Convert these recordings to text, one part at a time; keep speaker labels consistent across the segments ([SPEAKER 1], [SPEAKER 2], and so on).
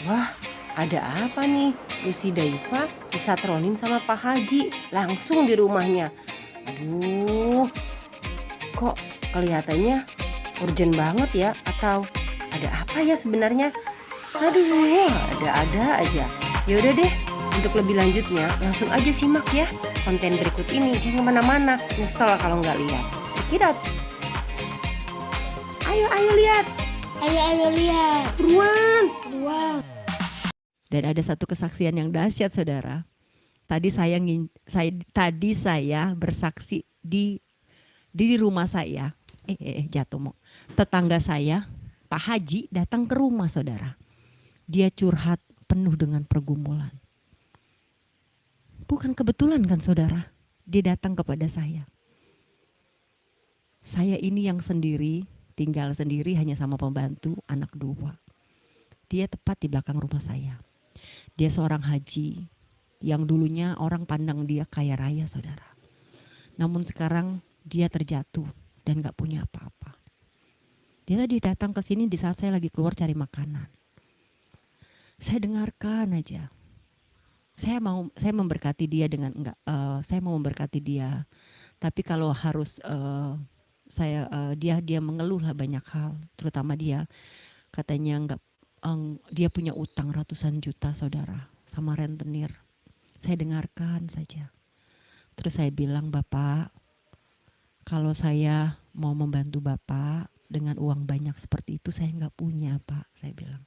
[SPEAKER 1] Wah, ada apa nih? Lucy Daiva disatronin sama Pak Haji langsung di rumahnya. Aduh, kok kelihatannya urgent banget ya? Atau ada apa ya sebenarnya? Aduh, ada-ada aja. Yaudah deh, untuk lebih lanjutnya langsung aja simak ya konten berikut ini. Jangan kemana-mana, nyesel kalau nggak lihat. Check it out. Ayo lihat.
[SPEAKER 2] Ayo lihat.
[SPEAKER 1] Buruan.
[SPEAKER 3] Dan ada satu kesaksian yang dahsyat, saudara. Tadi saya bersaksi di rumah saya. Jatuh mau. Tetangga saya, Pak Haji, datang ke rumah, saudara. Dia curhat penuh dengan pergumulan. Bukan kebetulan kan, saudara? Dia datang kepada saya. Saya ini yang sendiri, tinggal sendiri hanya sama pembantu, anak 2. Dia tepat di belakang rumah saya. Dia seorang haji yang dulunya orang pandang dia kaya raya, saudara. Namun sekarang dia terjatuh dan gak punya apa-apa. Dia tadi datang ke sini di saat saya lagi keluar cari makanan. Saya dengarkan aja. Saya memberkati dia dengan saya mau memberkati dia. Tapi kalau harus dia mengeluh lah banyak hal, terutama dia katanya dia punya utang ratusan juta, saudara, sama rentenir. Saya dengarkan saja. Terus saya bilang, Bapak, kalau saya mau membantu Bapak dengan uang banyak seperti itu saya nggak punya, Pak, saya bilang.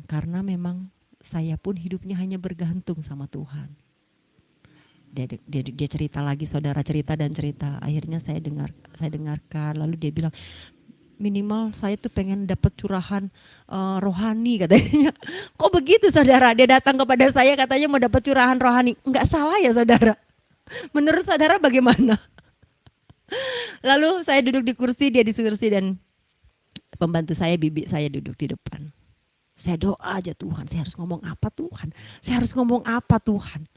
[SPEAKER 3] Karena memang saya pun hidupnya hanya bergantung sama Tuhan. Dia cerita lagi, saudara, cerita. Akhirnya saya dengarkan, lalu dia bilang, minimal saya tuh pengen dapat curahan rohani, katanya. Kok begitu, saudara? Dia datang kepada saya katanya mau dapat curahan rohani. Enggak salah ya, saudara? Menurut saudara bagaimana? Lalu saya duduk di kursi, dia di kursi, dan pembantu saya, bibi saya, duduk di depan. Saya doa aja, Tuhan, saya harus ngomong apa Tuhan? Saya harus ngomong apa Tuhan?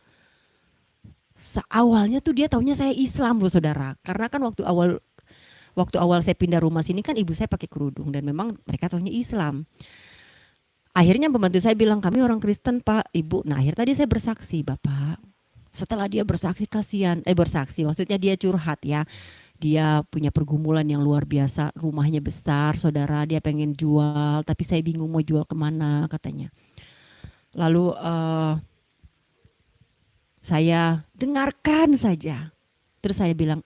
[SPEAKER 3] Awalnya tuh dia taunya saya Islam loh, saudara. Karena kan waktu awal saya pindah rumah sini kan ibu saya pakai kerudung dan memang mereka taunya Islam. Akhirnya pembantu saya bilang, kami orang Kristen, Pak, Ibu. Nah, akhir tadi saya bersaksi, Bapak. Setelah dia bersaksi, maksudnya dia curhat ya. Dia punya pergumulan yang luar biasa, rumahnya besar, saudara, dia pengen jual, tapi saya bingung mau jual kemana, katanya. Lalu saya dengarkan saja. Terus saya bilang,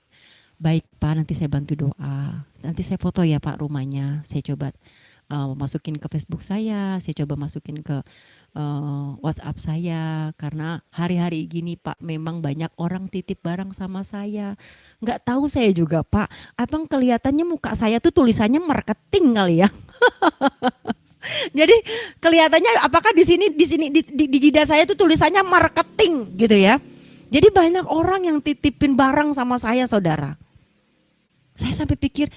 [SPEAKER 3] baik Pak, nanti saya bantu doa. Nanti saya foto ya Pak rumahnya. Saya coba masukin ke Facebook saya coba masukin ke WhatsApp saya. Karena hari-hari gini Pak, memang banyak orang titip barang sama saya. Nggak tahu saya juga Pak, abang kelihatannya muka saya tuh tulisannya marketing kali ya. Jadi kelihatannya apakah di sini di jidat saya tuh tulisannya marketing gitu ya. Jadi banyak orang yang titipin barang sama saya, saudara. Saya sampai pikir,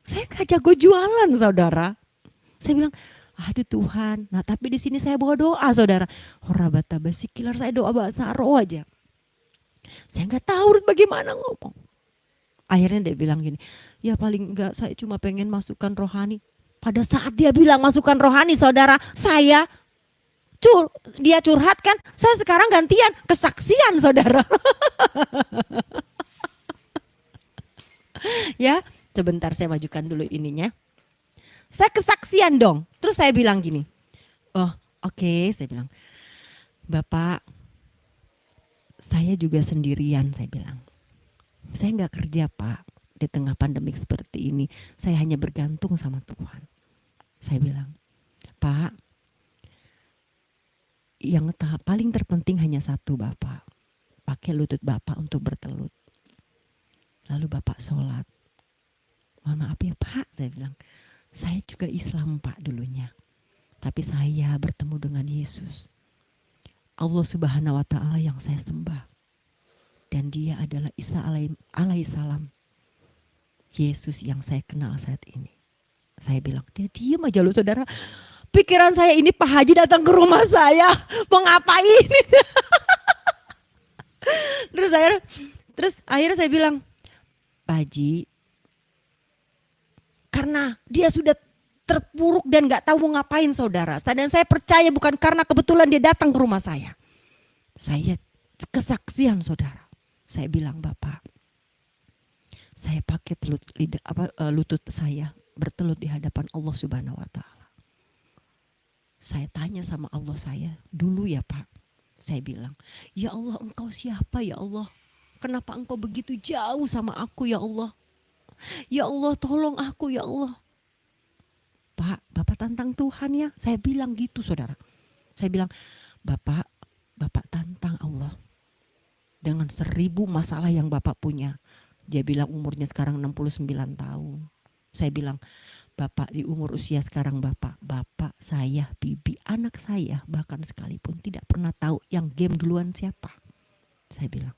[SPEAKER 3] saya gak jago jualan, saudara. Saya bilang, aduh Tuhan. Nah tapi di sini saya bawa doa, saudara. Horabata basikilar, saya doa bahasa roh aja. Saya nggak tahu harus bagaimana ngomong. Akhirnya dia bilang gini, ya paling enggak saya cuma pengen masukkan rohani. Pada saat dia bilang masukkan rohani, saudara, dia curhat kan, saya sekarang gantian kesaksian, saudara. Ya, sebentar saya majukan dulu ininya. Saya kesaksian dong. Terus saya bilang gini, oh oke, saya bilang, Bapak, saya juga sendirian, saya bilang. Saya nggak kerja Pak, di tengah pandemik seperti ini. Saya hanya bergantung sama Tuhan. Saya bilang, Pak, yang paling terpenting hanya satu Bapak. Pakai lutut Bapak untuk bertelut. Lalu Bapak sholat. Mohon maaf ya Pak, saya bilang. Saya juga Islam Pak dulunya. Tapi saya bertemu dengan Yesus. Allah Subhanahu wa Ta'ala yang saya sembah. Dan dia adalah Isa alaihissalam. Yesus yang saya kenal saat ini. Saya bilang, dia diam aja loh saudara. Pikiran saya ini Pak Haji datang ke rumah saya. Mau ngapain? Terus akhirnya saya bilang, Pak Haji, karena dia sudah terpuruk dan gak tahu mau ngapain saudara. Dan saya percaya bukan karena kebetulan dia datang ke rumah saya. Saya kesaksian saudara. Saya bilang, Bapak, saya pakai lutut saya bertelut di hadapan Allah Subhanahu wa Ta'ala. Saya tanya sama Allah saya, dulu ya Pak. Saya bilang, ya Allah, engkau siapa ya Allah? Kenapa engkau begitu jauh sama aku ya Allah? Ya Allah, tolong aku ya Allah. Pak, Bapak tantang Tuhan ya. Saya bilang gitu saudara. Saya bilang, Bapak tantang Allah. Dengan 1000 masalah yang Bapak punya. Dia bilang umurnya sekarang 69 tahun. Saya bilang, Bapak di umur usia sekarang Bapak, saya, bibi, anak saya bahkan sekalipun tidak pernah tahu yang game duluan siapa. Saya bilang,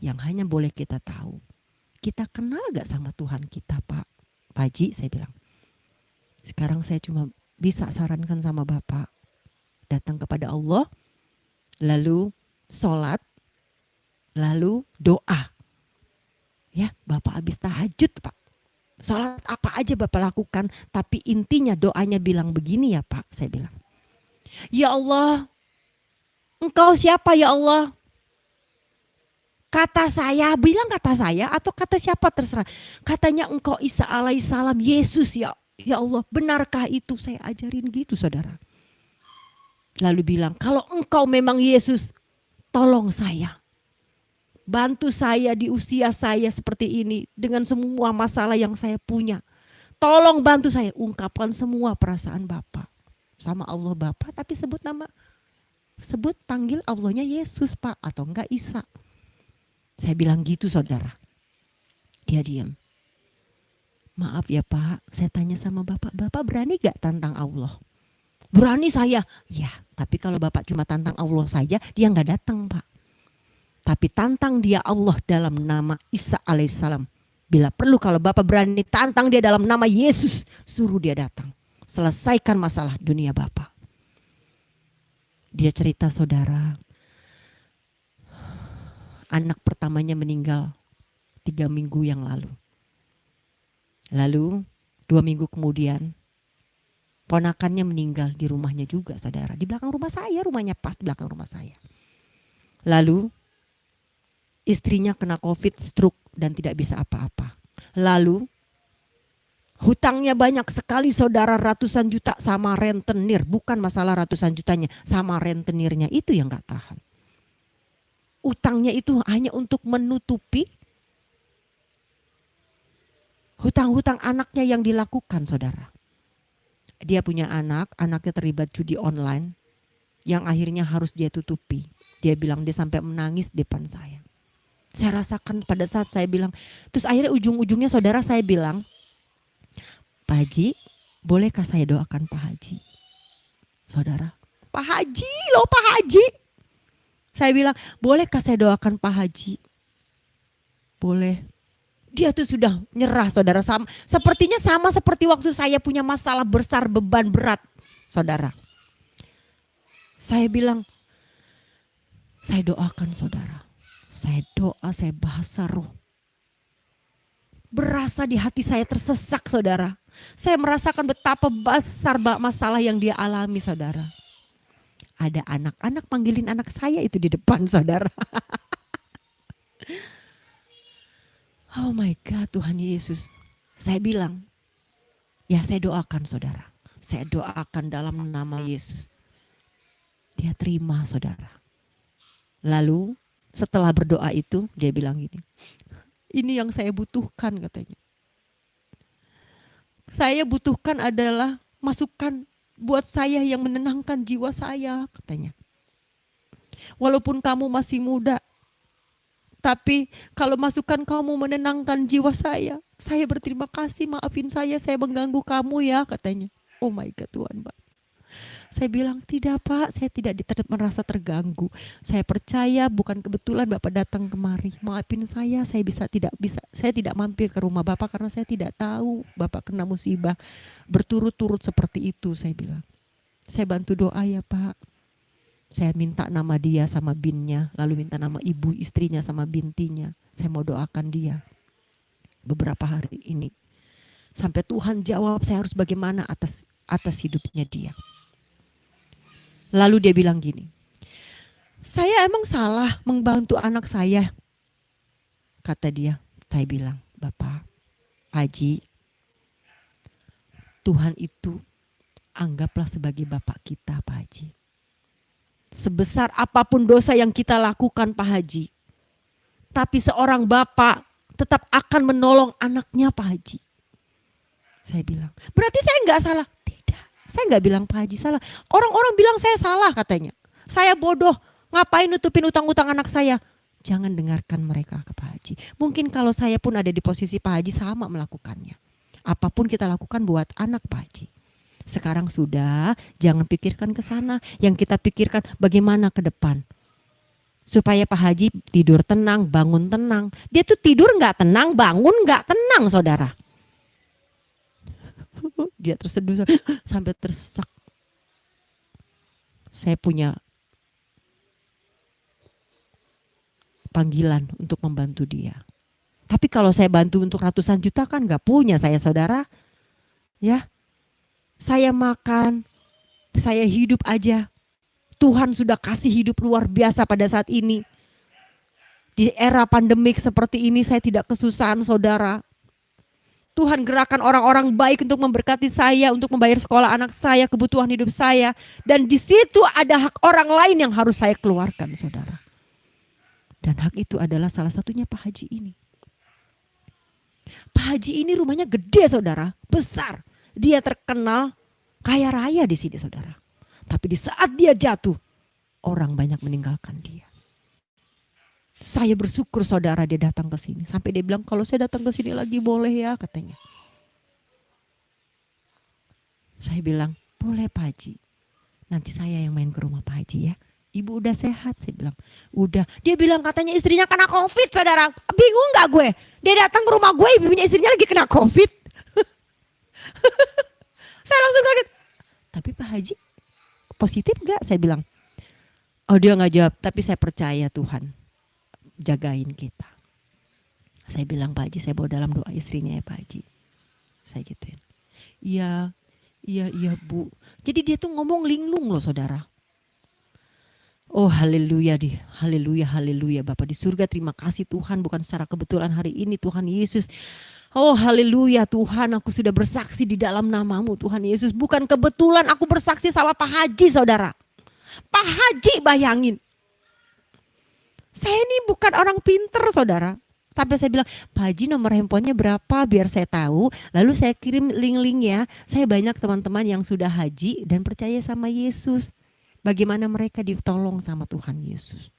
[SPEAKER 3] yang hanya boleh kita tahu, kita kenal gak sama Tuhan kita Pak Haji, saya bilang. Sekarang saya cuma bisa sarankan sama Bapak, datang kepada Allah, lalu sholat, lalu doa. Ya, Bapak habis tahajud Pak. Sholat apa aja Bapak lakukan, tapi intinya doanya bilang begini ya Pak, saya bilang. Ya Allah, engkau siapa ya Allah? Kata saya, bilang kata saya atau kata siapa terserah. Katanya engkau Isa alaihissalam, Yesus ya Allah, benarkah itu? Saya ajarin gitu saudara. Lalu bilang, kalau engkau memang Yesus, tolong saya. Bantu saya di usia saya seperti ini dengan semua masalah yang saya punya. Tolong bantu saya, ungkapkan semua perasaan Bapak sama Allah Bapak, tapi sebut panggil Allahnya Yesus Pak atau enggak Isa. Saya bilang gitu saudara. Dia diam. Maaf ya Pak, saya tanya sama Bapak, Bapak berani gak tantang Allah? Berani saya. Ya, tapi kalau Bapak cuma tantang Allah saja, dia gak datang Pak. Tapi tantang dia Allah dalam nama Isa alaihissalam. Bila perlu kalau Bapak berani tantang dia dalam nama Yesus, suruh dia datang. Selesaikan masalah dunia Bapak. Dia cerita saudara, anak pertamanya meninggal 3 minggu yang lalu. Lalu 2 minggu kemudian ponakannya meninggal di rumahnya juga saudara. Di belakang rumah saya, rumahnya pas di belakang rumah saya. Lalu istrinya kena COVID, stroke dan tidak bisa apa-apa. Lalu hutangnya banyak sekali saudara, ratusan juta sama rentenir. Bukan masalah ratusan jutanya, sama rentenirnya itu yang gak tahan. Utangnya itu hanya untuk menutupi hutang-hutang anaknya yang dilakukan saudara. Dia punya anak, anaknya terlibat judi online yang akhirnya harus dia tutupi. Dia bilang dia sampai menangis di depan saya. Saya rasakan pada saat saya bilang, terus akhirnya ujung-ujungnya saudara saya bilang, Pak Haji, bolehkah saya doakan Pak Haji? Saudara, Pak Haji loh Pak Haji. Saya bilang, bolehkah saya doakan Pak Haji? Boleh. Dia tuh sudah nyerah saudara, sepertinya sama seperti waktu saya punya masalah besar, beban berat saudara. Saya bilang, saya doakan saudara. Saya doa, saya bahasa roh. Berasa di hati saya tersesak saudara. Saya merasakan betapa besar masalah yang dia alami saudara. Ada anak-anak panggilin anak saya itu di depan saudara. Oh my God Tuhan Yesus. Saya bilang, ya saya doakan saudara. Saya doakan dalam nama Yesus. Dia terima saudara. Lalu setelah berdoa itu dia bilang gini, ini yang saya butuhkan katanya. Saya butuhkan adalah masukan buat saya yang menenangkan jiwa saya katanya. Walaupun kamu masih muda, tapi kalau masukan kamu menenangkan jiwa saya berterima kasih, maafin saya mengganggu kamu ya katanya. Oh my God Tuhan Pak. Saya bilang tidak Pak, saya tidak merasa terganggu. Saya percaya bukan kebetulan Bapak datang kemari. Maafin saya tidak mampir ke rumah Bapak karena saya tidak tahu Bapak kena musibah berturut-turut seperti itu. Saya bilang, saya bantu doa ya Pak. Saya minta nama dia sama binnya, lalu minta nama ibu istrinya sama bintinya. Saya mau doakan dia beberapa hari ini. Sampai Tuhan jawab saya harus bagaimana atas atas hidupnya dia. Lalu dia bilang gini, saya emang salah membantu anak saya, kata dia. Saya bilang, Bapak, Haji, Tuhan itu anggaplah sebagai Bapak kita, Pak Haji. Sebesar apapun dosa yang kita lakukan, Pak Haji, tapi seorang Bapak tetap akan menolong anaknya, Pak Haji. Saya bilang, berarti saya nggak salah? Tidak, saya nggak bilang Pak Haji salah. Orang-orang bilang saya salah katanya. Saya bodoh, ngapain nutupin utang-utang anak saya? Jangan dengarkan mereka ke Pak Haji. Mungkin kalau saya pun ada di posisi Pak Haji sama melakukannya. Apapun kita lakukan buat anak Pak Haji. Sekarang sudah, jangan pikirkan ke sana. Yang kita pikirkan bagaimana ke depan. Supaya Pak Haji tidur tenang, bangun tenang. Dia tuh tidur nggak tenang, bangun nggak tenang, saudara. Dia terseduh sampai tersesak. Saya punya panggilan untuk membantu dia. Tapi kalau saya bantu untuk ratusan juta kan nggak punya saya, saudara. Ya, saya makan, saya hidup aja. Tuhan sudah kasih hidup luar biasa pada saat ini. Di era pandemik seperti ini saya tidak kesusahan, saudara. Tuhan gerakan orang-orang baik untuk memberkati saya, untuk membayar sekolah anak saya, kebutuhan hidup saya. Dan di situ ada hak orang lain yang harus saya keluarkan, saudara. Dan hak itu adalah salah satunya Pak Haji ini. Pak Haji ini rumahnya gede, saudara, besar. Dia terkenal kaya raya di sini, saudara. Tapi di saat dia jatuh, orang banyak meninggalkan dia. Saya bersyukur, saudara, dia datang ke sini. Sampai dia bilang, kalau saya datang ke sini lagi boleh ya, katanya. Saya bilang, boleh Pak Haji. Nanti saya yang main ke rumah Pak Haji ya. Ibu udah sehat, saya bilang. Udah. Dia bilang katanya istrinya kena COVID, saudara. Bingung gak gue? Dia datang ke rumah gue, ibunya istrinya lagi kena COVID. Saya langsung kaget. Tapi Pak Haji positif gak? Saya bilang. Oh, dia gak jawab, tapi saya percaya Tuhan jagain kita. Saya bilang, Pak Haji, saya bawa dalam doa istrinya ya Pak Haji. Saya gituin. Iya Bu. Jadi dia tuh ngomong linglung loh, saudara. Oh haleluya haleluya Bapak di surga, terima kasih Tuhan, bukan secara kebetulan hari ini Tuhan Yesus. Oh haleluya Tuhan, aku sudah bersaksi di dalam namamu Tuhan Yesus. Bukan kebetulan aku bersaksi sama Pak Haji, saudara. Pak Haji, bayangin. Saya ini bukan orang pinter, saudara. Sampai saya bilang, Pak Haji nomor handphonenya berapa biar saya tahu. Lalu saya kirim link-linknya. Saya banyak teman-teman yang sudah haji dan percaya sama Yesus. Bagaimana mereka ditolong sama Tuhan Yesus.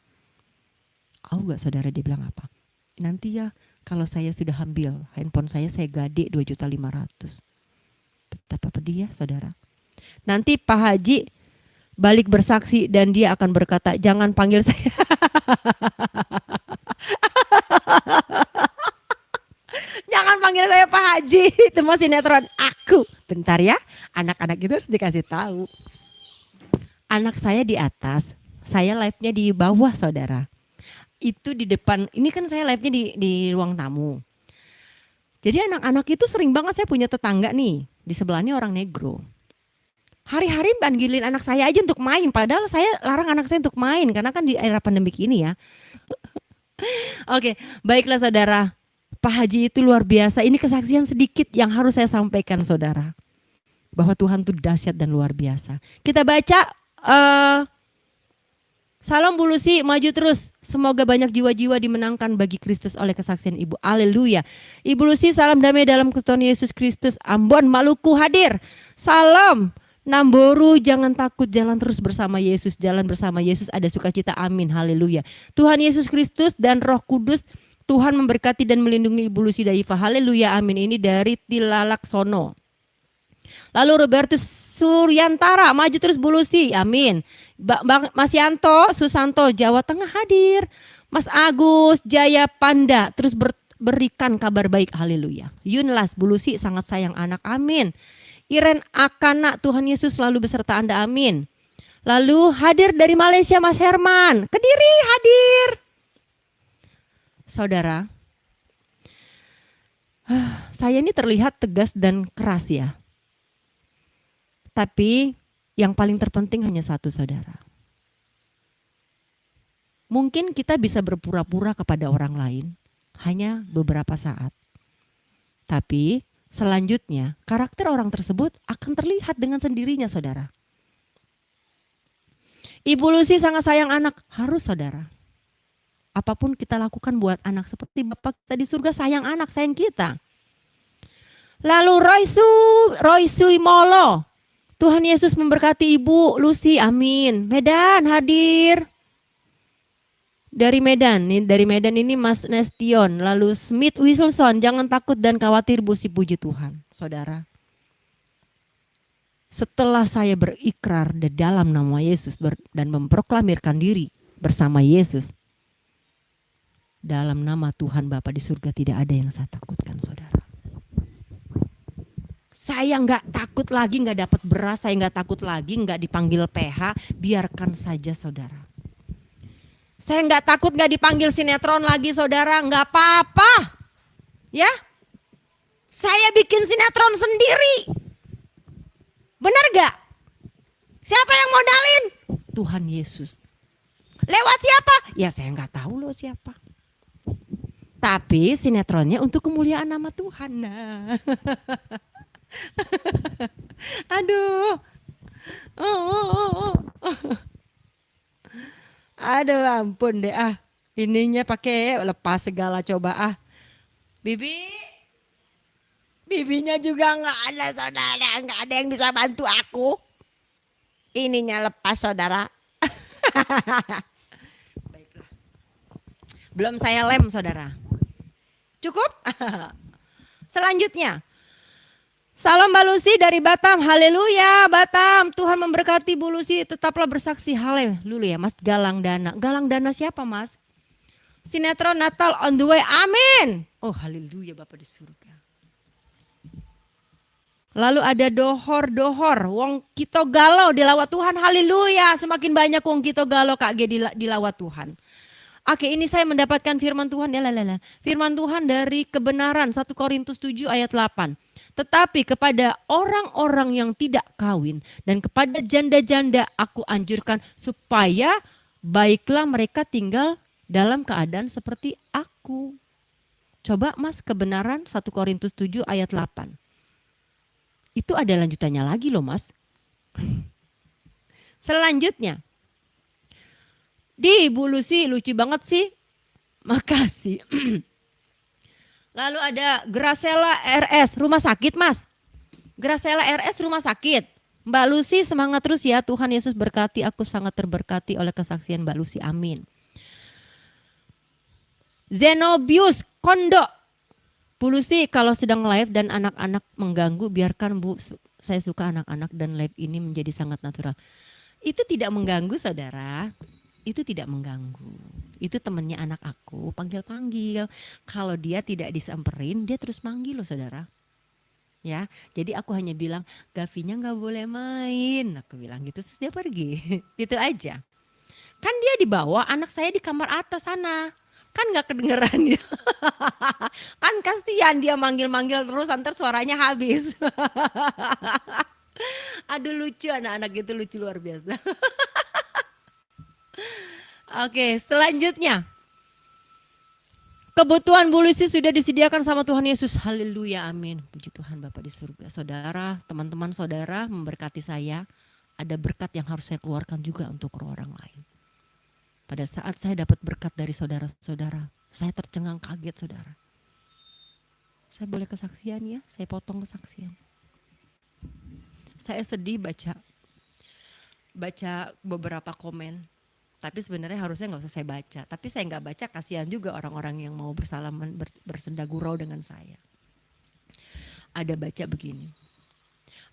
[SPEAKER 3] Tahu gak saudara dia bilang apa? Nanti ya kalau saya sudah ambil handphone saya gade 2.500.000. Betapa pedih ya saudara. Nanti Pak Haji balik bersaksi dan dia akan berkata, jangan panggil saya. Jangan panggil saya Pak Haji, itu mah sinetron aku. Bentar ya, anak-anak itu harus dikasih tahu. Anak saya di atas, saya live-nya di bawah, saudara. Itu di depan, ini kan saya live-nya di ruang tamu. Jadi anak-anak itu sering banget, saya punya tetangga nih, di sebelahnya orang negro. Hari-hari panggilin anak saya aja untuk main, padahal saya larang anak saya untuk main, karena kan di era pandemik ini ya. Oke, baiklah saudara. Pak Haji itu luar biasa, ini kesaksian sedikit yang harus saya sampaikan saudara. Bahwa Tuhan itu dahsyat dan luar biasa. Kita baca. Salam Bu Lucy, maju terus. Semoga banyak jiwa-jiwa dimenangkan bagi Kristus oleh kesaksian Ibu. Haleluya. Ibu Lucy, salam damai dalam Tuhan Yesus Kristus. Ambon, Maluku hadir. Salam. Namboru, jangan takut, jalan terus bersama Yesus. Jalan bersama Yesus ada sukacita. Amin. Haleluya. Tuhan Yesus Kristus dan Roh Kudus, Tuhan memberkati dan melindungi Ibu Lucy Daifa. Haleluya. Amin. Ini dari Tilalaksono. Lalu Robertus Suryantara, maju terus Bu Lucy, amin. Mas Yanto Susanto, Jawa Tengah hadir. Mas Agus Jaya Panda, terus berikan kabar baik, haleluya. Yunlas, Bu Lucy sangat sayang anak, amin. Iren Akana, Tuhan Yesus selalu beserta Anda, amin. Lalu hadir dari Malaysia Mas Herman, Kediri hadir. Saudara, saya ini terlihat tegas dan keras ya. Tapi yang paling terpenting hanya satu, saudara. Mungkin kita bisa berpura-pura kepada orang lain hanya beberapa saat. Tapi selanjutnya karakter orang tersebut akan terlihat dengan sendirinya, saudara. Ibu Lucy sangat sayang anak, harus, saudara. Apapun kita lakukan buat anak, seperti Bapak kita di surga sayang anak, sayang kita. Lalu Roy Suimolo, Tuhan Yesus memberkati Ibu Lucy, amin. Medan hadir. Dari Medan ini Mas Nestion. Lalu Smith Wilson, jangan takut dan khawatir, Bu, si puji Tuhan. Saudara, setelah saya berikrar di dalam nama Yesus dan memproklamirkan diri bersama Yesus, dalam nama Tuhan Bapa di surga tidak ada yang saya takutkan, saudara. Saya nggak takut lagi nggak dapat beras, saya nggak takut lagi nggak dipanggil PH, biarkan saja, saudara. Saya nggak takut nggak dipanggil sinetron lagi, saudara, nggak apa-apa, ya. Saya bikin sinetron sendiri, benar gak? Siapa yang modalin? Tuhan Yesus. Lewat siapa? Ya saya nggak tahu loh siapa. Tapi sinetronnya untuk kemuliaan nama Tuhan. Nah. Aduh. Aduh, ampun deh ah. Ininya pakai lepas segala coba ah. Bibinya juga nggak ada, saudara, nggak ada yang bisa bantu aku. Ininya lepas, saudara. Baiklah. Belum saya lem, saudara. Cukup? Selanjutnya. Salam Mbak Lucy dari Batam, haleluya Batam, Tuhan memberkati Bu Lucy, tetaplah bersaksi, haleluya. Mas Galang Dana siapa, Mas? Sinetron Natal on the way, amin. Oh haleluya Bapak di surga. Lalu ada Dohor, wong kita galau dilawat Tuhan, haleluya. Semakin banyak wong kita galau Kak G dilawat Tuhan. Oke, ini saya mendapatkan firman Tuhan, firman Tuhan dari kebenaran 1 Korintus 7 ayat 8. Tetapi kepada orang-orang yang tidak kawin dan kepada janda-janda aku anjurkan supaya baiklah mereka tinggal dalam keadaan seperti aku. Coba Mas, kebenaran 1 Korintus 7 ayat 8. Itu ada lanjutannya lagi loh Mas. Selanjutnya. Di Bu Lucy lucu banget sih. Makasih. Lalu ada Gracella RS, rumah sakit Mas. Gracella RS rumah sakit. Mbak Lucy semangat terus ya, Tuhan Yesus berkati, aku sangat terberkati oleh kesaksian Mbak Lucy, amin. Zenobius Kondo, Bu Lucy kalau sedang live dan anak-anak mengganggu, biarkan Bu, saya suka anak-anak dan live ini menjadi sangat natural. Itu tidak mengganggu saudara. Itu tidak mengganggu. Itu temannya anak aku, panggil-panggil. Kalau dia tidak disamperin, dia terus manggil loh saudara. Ya, jadi aku hanya bilang, Gavinya nggak boleh main. Aku bilang gitu, terus dia pergi. Gitu aja. Kan dia dibawa, anak saya di kamar atas sana. Kan nggak kedengeran dia. Kan kasihan dia manggil-manggil terus, ntar suaranya habis. Aduh lucu, anak-anak itu lucu luar biasa. Oke, selanjutnya. Kebutuhan Bu Lucy sudah disediakan sama Tuhan Yesus. Haleluya, amin. Puji Tuhan Bapak di surga. Saudara, teman-teman saudara memberkati saya. Ada berkat yang harus saya keluarkan juga untuk orang lain. Pada saat saya dapat berkat dari saudara-saudara, saya tercengang kaget saudara. Saya boleh kesaksian ya, saya potong kesaksian. Saya sedih baca beberapa komen. Tapi sebenarnya harusnya nggak usah saya baca. Tapi saya nggak baca, kasihan juga orang-orang yang mau bersalaman, bersenda gurau dengan saya. Ada baca begini.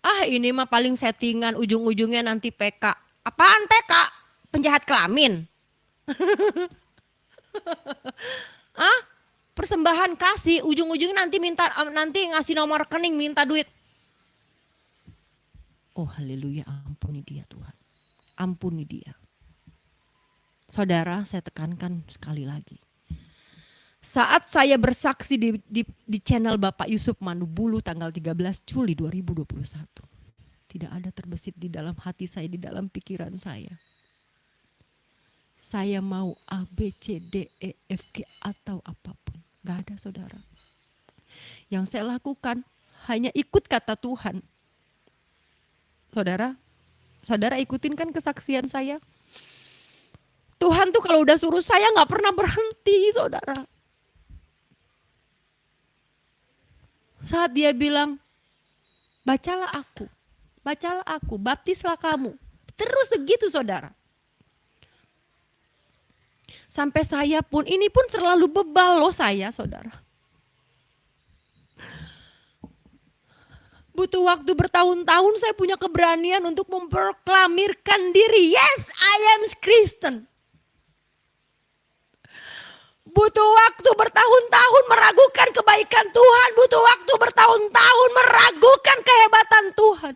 [SPEAKER 3] Ah ini mah paling settingan, ujung-ujungnya nanti PK. Apaan PK? Penjahat kelamin. Ah persembahan kasih, ujung-ujungnya nanti ngasih nomor rekening, minta duit. Oh haleluya, ampuni dia Tuhan. Ampuni dia. Saudara, saya tekankan sekali lagi. Saat saya bersaksi di channel Bapak Yusuf Manubulu tanggal 13 Juli 2021. Tidak ada terbesit di dalam hati saya, di dalam pikiran saya. Saya mau A, B, C, D, E, F, G atau apapun. Gak ada saudara. Yang saya lakukan hanya ikut kata Tuhan. Saudara ikutin kan kesaksian saya. Tuhan tuh kalau udah suruh saya gak pernah berhenti saudara. Saat dia bilang, bacalah aku, baptislah kamu. Terus segitu saudara. Sampai saya pun, ini pun terlalu bebal loh saya saudara. Butuh waktu bertahun-tahun saya punya keberanian untuk memproklamirkan diri. Yes, I am Kristen. Butuh waktu bertahun-tahun meragukan kebaikan Tuhan. Butuh waktu bertahun-tahun meragukan kehebatan Tuhan.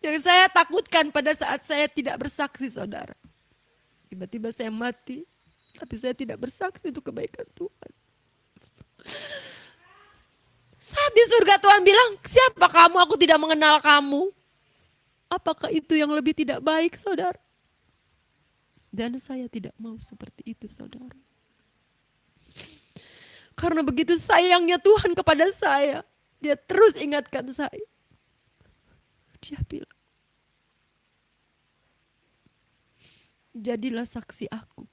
[SPEAKER 3] Yang saya takutkan pada saat saya tidak bersaksi saudara. Tiba-tiba saya mati, tapi saya tidak bersaksi untuk kebaikan Tuhan. Saat di surga Tuhan bilang, siapa kamu? Aku tidak mengenal kamu. Apakah itu yang lebih tidak baik saudara? Dan saya tidak mau seperti itu saudara. Karena begitu sayangnya Tuhan kepada saya, dia terus ingatkan saya. Dia bilang, jadilah saksi aku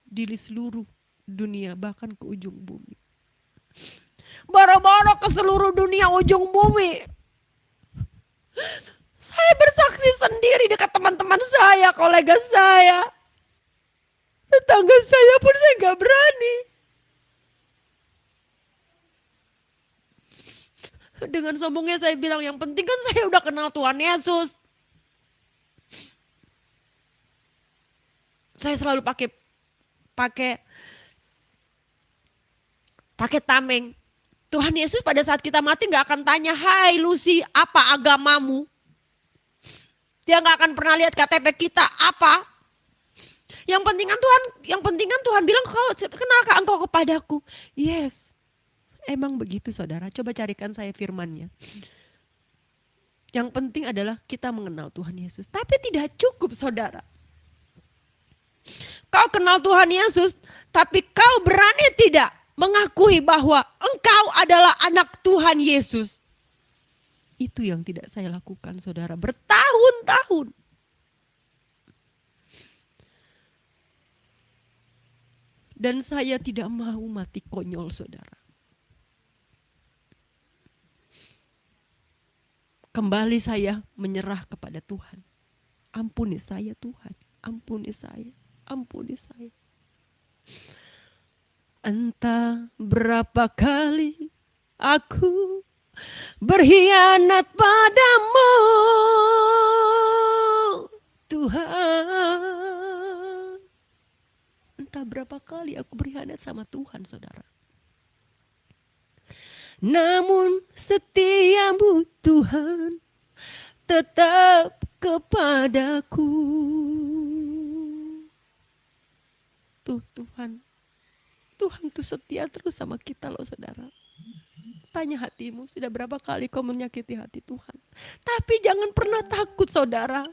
[SPEAKER 3] di seluruh dunia, bahkan ke ujung bumi. Boro-boro ke seluruh dunia, ujung bumi. Saya bersaksi sendiri dekat teman-teman saya, kolega saya. Tetangga saya pun saya gak berani. Dengan sombongnya saya bilang, yang penting kan saya udah kenal Tuhan Yesus. Saya selalu pakai tameng. Tuhan Yesus pada saat kita mati gak akan tanya, hai Lucy, apa agamamu? Dia gak akan pernah lihat KTP kita, apa? Yang penting kan Tuhan bilang, kenalkah engkau kepadaku? Yes, emang begitu saudara, coba carikan saya firman-Nya. Yang penting adalah kita mengenal Tuhan Yesus. Tapi tidak cukup saudara. Kau kenal Tuhan Yesus, tapi kau berani tidak mengakui bahwa engkau adalah anak Tuhan Yesus. Itu yang tidak saya lakukan saudara, bertahun-tahun. Dan saya tidak mau mati konyol saudara. Kembali saya menyerah kepada Tuhan. Ampuni saya Tuhan, ampuni saya, ampuni saya. Entah berapa kali aku berkhianat padamu, Tuhan. Entah berapa kali aku berkhianat sama Tuhan saudara. Namun setiamu Tuhan tetap kepadaku. Tuhan tuh setia terus sama kita loh saudara. Tanya hatimu, sudah berapa kali kau menyakiti hati Tuhan. Tapi jangan pernah takut saudara.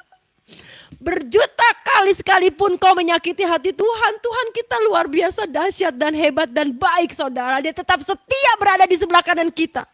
[SPEAKER 3] Berjuta kali sekalipun kau menyakiti hati Tuhan, Tuhan kita luar biasa dahsyat dan hebat dan baik saudara. Dia tetap setia berada di sebelah kanan kita.